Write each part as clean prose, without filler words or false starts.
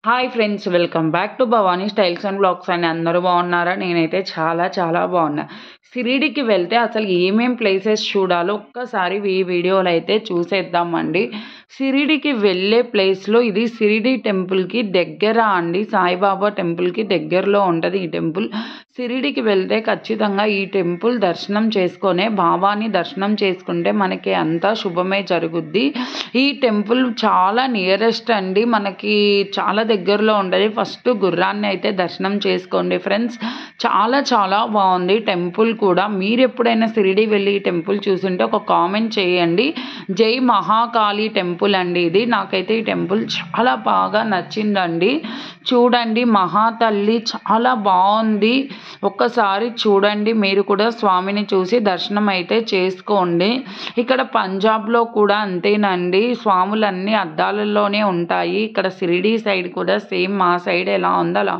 Hi friends, welcome back to Bhavani styles and blogs అండి. అందరూ బాగున్నారా? నేనైతే చాలా బాగున్నా. షిరిడీకి వెళ్తే అసలు ఏమేం ప్లేసెస్ చూడాలో ఒక్కసారి ఈ వీడియోలో అయితే చూసేద్దామండి. షిరిడీకి వెళ్ళే ప్లేస్లో ఇది షిరిడీ టెంపుల్కి దగ్గర అండి. సాయిబాబా టెంపుల్కి దగ్గరలో ఉంటుంది ఈ టెంపుల్. షిరిడీకి వెళ్తే ఖచ్చితంగా ఈ టెంపుల్ దర్శనం చేసుకొనే బాబాని దర్శనం చేసుకుంటే మనకి అంతా శుభమే జరుగుద్ది. ఈ టెంపుల్ చాలా నియరెస్ట్ అండి, మనకి చాలా దగ్గరలో ఉంటుంది. ఫస్ట్ గుర్రాన్ని అయితే దర్శనం చేసుకోండి ఫ్రెండ్స్. చాలా బాగుంది టెంపుల్ కూడా. మీరు ఎప్పుడైనా షిరిడీ వెళ్ళి ఈ టెంపుల్ చూసుంటే ఒక కామెంట్ చేయండి. జై మహాకాళి టెంపుల్ అండి ఇది. నాకైతే ఈ టెంపుల్ చాలా బాగా నచ్చిందండి. చూడండి, మహాతల్లి చాలా బాగుంది. ఒక్కసారి చూడండి, మీరు కూడా స్వామిని చూసి దర్శనం అయితే చేసుకోండి. ఇక్కడ పంజాబ్లో కూడా అంతేనండి, స్వాములన్నీ అద్దాలలోనే ఉంటాయి. ఇక్కడ షిరిడీ సైడ్ కూడా సేమ్ మా సైడ్ ఎలా ఉందో అలా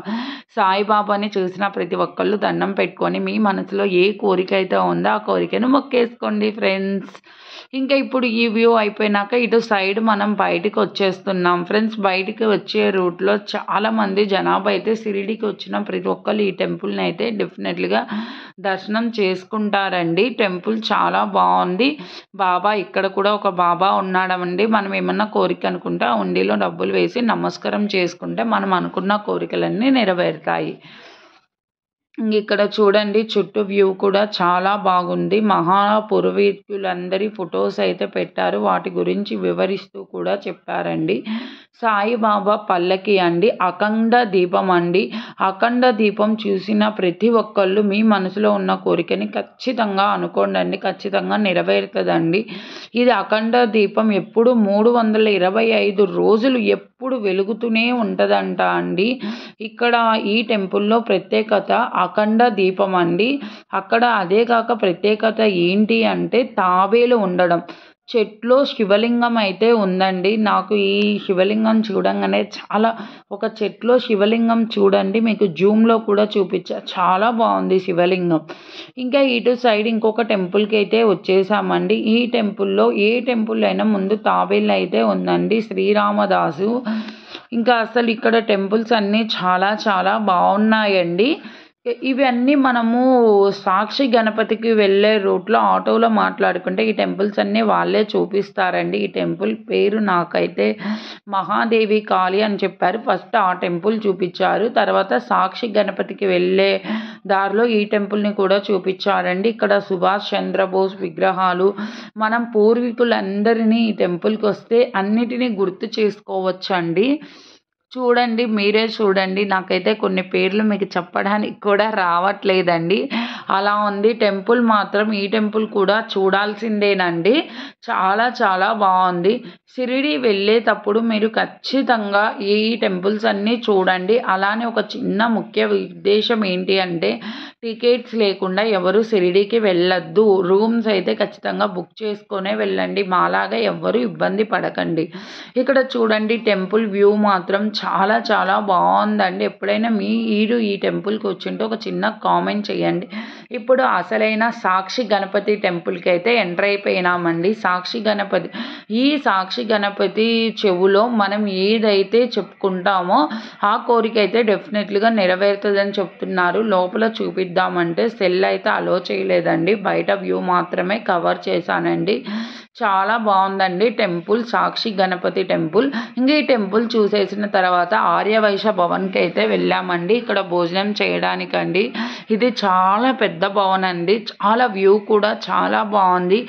సాయిబాబాని చూసిన ప్రతి ఒక్కళ్ళు దండం పెట్టుకొని మీ మనసులో ఏ కోరిక అయితే ఉందో ఆ కోరికను మొక్కేసుకోండి ఫ్రెండ్స్. ఇంకా ఇప్పుడు ఈ వ్యూ అయిపోయినాక ఇటు సైడ్ మనం బయటికి వచ్చేస్తున్నాం ఫ్రెండ్స్. బయటికి వచ్చే రూట్లో చాలామంది జనాభా అయితే షిరిడీకి వచ్చిన ప్రతి ఒక్కళ్ళు ఈ టెంపుల్ని అయితే డెఫినెట్లీగా దర్శనం చేసుకుంటారండి. టెంపుల్ చాలా బాగుంది. బాబా ఇక్కడ కూడా ఒక బాబా ఉన్నాడండి. మనం ఏమన్నా కోరిక అనుకుంటే ఆ ఉండిలో డబ్బులు వేసి నమస్కారం చేసుకుంటే మనం అనుకున్న కోరికలన్నీ నెరవేరుతాయి. ఇక్కడ చూడండి, చుట్టూ వ్యూ కూడా చాలా బాగుంది. పూర్వీకులందరి ఫొటోస్ అయితే పెట్టారు, వాటి గురించి వివరిస్తూ కూడా చెప్పారండి. సాయిబాబా పల్లకి అండి, అఖండ దీపం అండి. అఖండ దీపం చూసిన ప్రతి ఒక్కళ్ళు మీ మనసులో ఉన్న కోరికని ఖచ్చితంగా అనుకోండి, ఖచ్చితంగా నెరవేరుతుందండి. ఇది అఖండ దీపం ఎప్పుడు 325 రోజులు ఎప్పుడు వెలుగుతూనే ఉంటుందంట అండి. ఇక్కడ ఈ టెంపుల్లో ప్రత్యేకత అఖండ దీపం అండి. అక్కడ అదే కాక ప్రత్యేకత ఏంటి అంటే తాబేలు ఉండడం. చెట్లో శివలింగం అయితే ఉందండి. నాకు ఈ శివలింగం చూడంగానే ఒక చెట్లో శివలింగం చూడండి, మీకు జూమ్లో కూడా చూపించా, చాలా బాగుంది శివలింగం. ఇంకా ఇటు సైడ్ ఇంకొక టెంపుల్కి అయితే వచ్చేసామండి. ఈ టెంపుల్లో ఏ టెంపుల్ అయినా ముందు తాబేలు అయితే ఉందండి, శ్రీరామదాసు. ఇంకా అసలు ఇక్కడ టెంపుల్స్ అన్నీ చాలా బాగున్నాయండి. ఇవన్నీ మనము సాక్షి గణపతికి వెళ్ళే రూట్లో ఆటోలో మాట్లాడుకుంటే ఈ టెంపుల్స్ అన్నీ వాళ్ళే చూపిస్తారండి. ఈ టెంపుల్ పేరు నాకైతే మహాదేవి కాళి అని చెప్పారు. ఫస్ట్ ఆ టెంపుల్ చూపించారు, తర్వాత సాక్షి గణపతికి వెళ్ళే దారిలో ఈ టెంపుల్ని కూడా చూపించారండి. ఇక్కడ సుభాష్ చంద్రబోస్ విగ్రహాలు, మనం పూర్వీకులందరినీ ఈ టెంపుల్కి వస్తే అన్నిటినీ గుర్తు చేసుకోవచ్చండి. చూడండి, మీరే చూడండి. నాకైతే కొన్ని పేర్లు మీకు చెప్పడానికి కూడా రావట్లేదండి, అలా ఉంది టెంపుల్ మాత్రం. ఈ టెంపుల్ కూడా చూడాల్సిందేనండి, చాలా బాగుంది. షిరిడీ వెళ్ళేటప్పుడు మీరు ఖచ్చితంగా ఈ టెంపుల్స్ అన్నీ చూడండి. అలానే ఒక చిన్న ముఖ్య ఉద్దేశం ఏంటి అంటే టికెట్స్ లేకుండా ఎవరు షిరిడీకి వెళ్ళొద్దు. రూమ్స్ అయితే ఖచ్చితంగా బుక్ చేసుకొనే వెళ్ళండి, మాలాగా ఎవ్వరూ ఇబ్బంది పడకండి. ఇక్కడ చూడండి, టెంపుల్ వ్యూ మాత్రం చాలా బాగుందండి. ఎప్పుడైనా మీరు ఈ టెంపుల్కి వచ్చింటే ఒక చిన్న కామెంట్ చేయండి. ఇప్పుడు అసలైన సాక్షి గణపతి టెంపుల్కి అయితే ఎంటర్ అయిపోయినామండి. ఈ సాక్షి గణపతి చెవులో మనం ఏదైతే చెప్పుకుంటామో ఆ కోరిక అయితే డెఫినెట్లీగా నెరవేరుతుందని చెప్తున్నారు. లోపల చూపిద్దామంటే సెల్ అయితే అలో చేయలేదండి, బయట వ్యూ మాత్రమే కవర్ చేశానండి. చాలా బాగుందండి టెంపుల్, సాక్షి గణపతి టెంపుల్. ఇంకా ఈ టెంపుల్ చూసేసిన తర్వాత ఆర్యవైశ్య భవన్కి అయితే వెళ్ళామండి. ఇక్కడ భోజనం చేయడానికండి. ఇది చాలా పెద్ద భవన్ అండి, చాలా వ్యూ కూడా చాలా బాగుంది.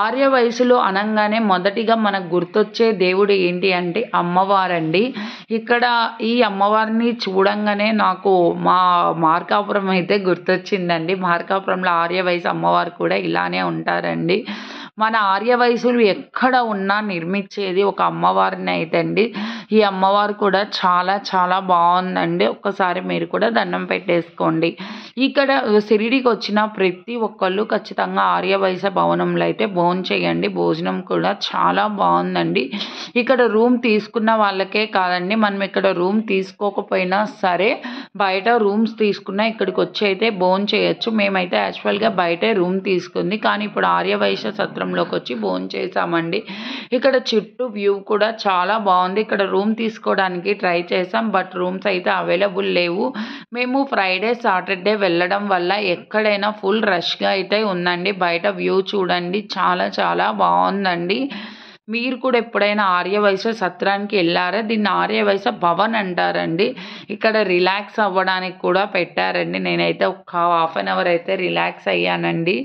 ఆర్యవైశ్యులు అనగానే మొదటిగా మనకు గుర్తొచ్చే దేవుడు ఏంటి అంటే అమ్మవారండి. ఇక్కడ ఈ అమ్మవారిని చూడంగానే నాకు మా మార్కాపురం అయితే గుర్తొచ్చిందండి. మార్కాపురంలో ఆర్యవైశ్య అమ్మవారు కూడా ఇలానే ఉంటారండి. మన ఆర్యవైశ్యులు ఎక్కడ ఉన్నా నిర్మించేది ఒక అమ్మవారిని అయితే అండి. ఈ అమ్మవారు కూడా చాలా బాగుందండి. ఒక్కసారి మీరు కూడా దండం పెట్టేసుకోండి. ఇక్కడ షిరిడీకి వచ్చిన ప్రతి ఒక్కళ్ళు ఖచ్చితంగా ఆర్యవైశ్య భవనంలో అయితే భోజనం చేయండి. భోజనం కూడా చాలా బాగుందండి. ఇక్కడ రూమ్ తీసుకున్న వాళ్ళకే కాదండి, మనం ఇక్కడ రూమ్ తీసుకోకపోయినా సరే బయట రూమ్స్ తీసుకున్నా ఇక్కడికి వచ్చి అయితే భోంచేయొచ్చు. మేమైతే యాక్చువల్‌గా బయటే రూమ్ తీసుకుంది. కానీ ఇప్పుడు ఆర్యవైశ్య సత్రంలోకి వచ్చి భోంచేసామండి. ఇక్కడ చుట్టూ వ్యూ కూడా చాలా బాగుంది. ఇక్కడ రూమ్ తీసుకోవడానికి ట్రై చేసాం. బట్ రూమ్స్ అయితే అవైలబుల్ లేవు. మేము ఫ్రైడే, సాటర్డే వెళ్ళడం వల్ల ఎక్కడైనా ఫుల్ రష్‌గా అయితే ఉందండి. బయట వ్యూ చూడండి చాలా చాలా బాగుందండి. మీరు కూడా ఎప్పుడైనా ఆర్యవైశ్య సత్రానికి వెళ్ళారా? దీన్ని ఆర్యవైశ్య భవన్ అంటారండి. ఇక్కడ రిలాక్స్ అవ్వడానికి కూడా పెట్టారండి. నేనైతే ఒక హాఫ్ అన్ అవర్ అయితే రిలాక్స్ అయ్యానండి.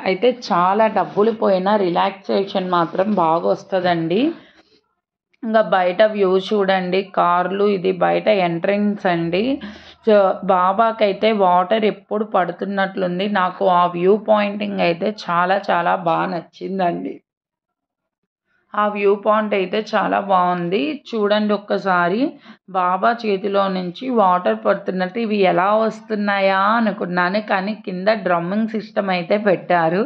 అయితే చాలా డబ్బులు పోయినా రిలాక్సేషన్ మాత్రం బాగా వస్తుందండి. ఇంకా బయట వ్యూ చూడండి, కార్లు, ఇది బయట ఎంట్రన్స్ అండి. బాబాకైతే వాటర్ ఎప్పుడు పడుతున్నట్లుంది. నాకు ఆ వ్యూ పాయింటింగ్ అయితే చాలా చాలా బాగా నచ్చిందండి. ఆ వ్యూ పాయింట్ అయితే చాలా బాగుంది. చూడండి ఒక్కసారి, బాబా చేతిలో నుంచి వాటర్ పడుతున్నట్టు. ఇవి ఎలా వస్తున్నాయా అనుకున్నాను, కానీ కింద డ్రమ్మింగ్ సిస్టమ్ అయితే పెట్టారు.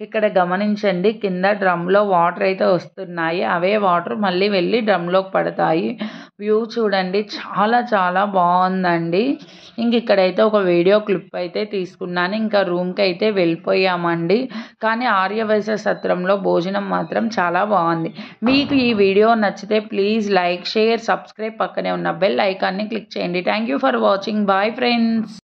ఇక్కడ గమనించండి, కింద డ్రమ్లో వాటర్ అయితే వస్తున్నాయి. అవే వాటర్ మళ్ళీ వెళ్ళి డ్రమ్లోకి పడతాయి. వ్యూ చూడండి చాలా చాలా బాగుందండి. ఇంక ఇక్కడైతే ఒక వీడియో క్లిప్ అయితే తీసుకున్నాను. ఇంకా రూమ్కి అయితే వెళ్ళిపోయామండి. కానీ ఆర్యవైశ్య సత్రంలో భోజనం మాత్రం చాలా బాగుంది. మీకు ఈ వీడియో నచ్చితే ప్లీజ్ లైక్, షేర్, సబ్స్క్రైబ్, పక్కనే ఉన్న బెల్ ఐకాన్ని క్లిక్ చేయండి. Thank you for watching. Bye friends.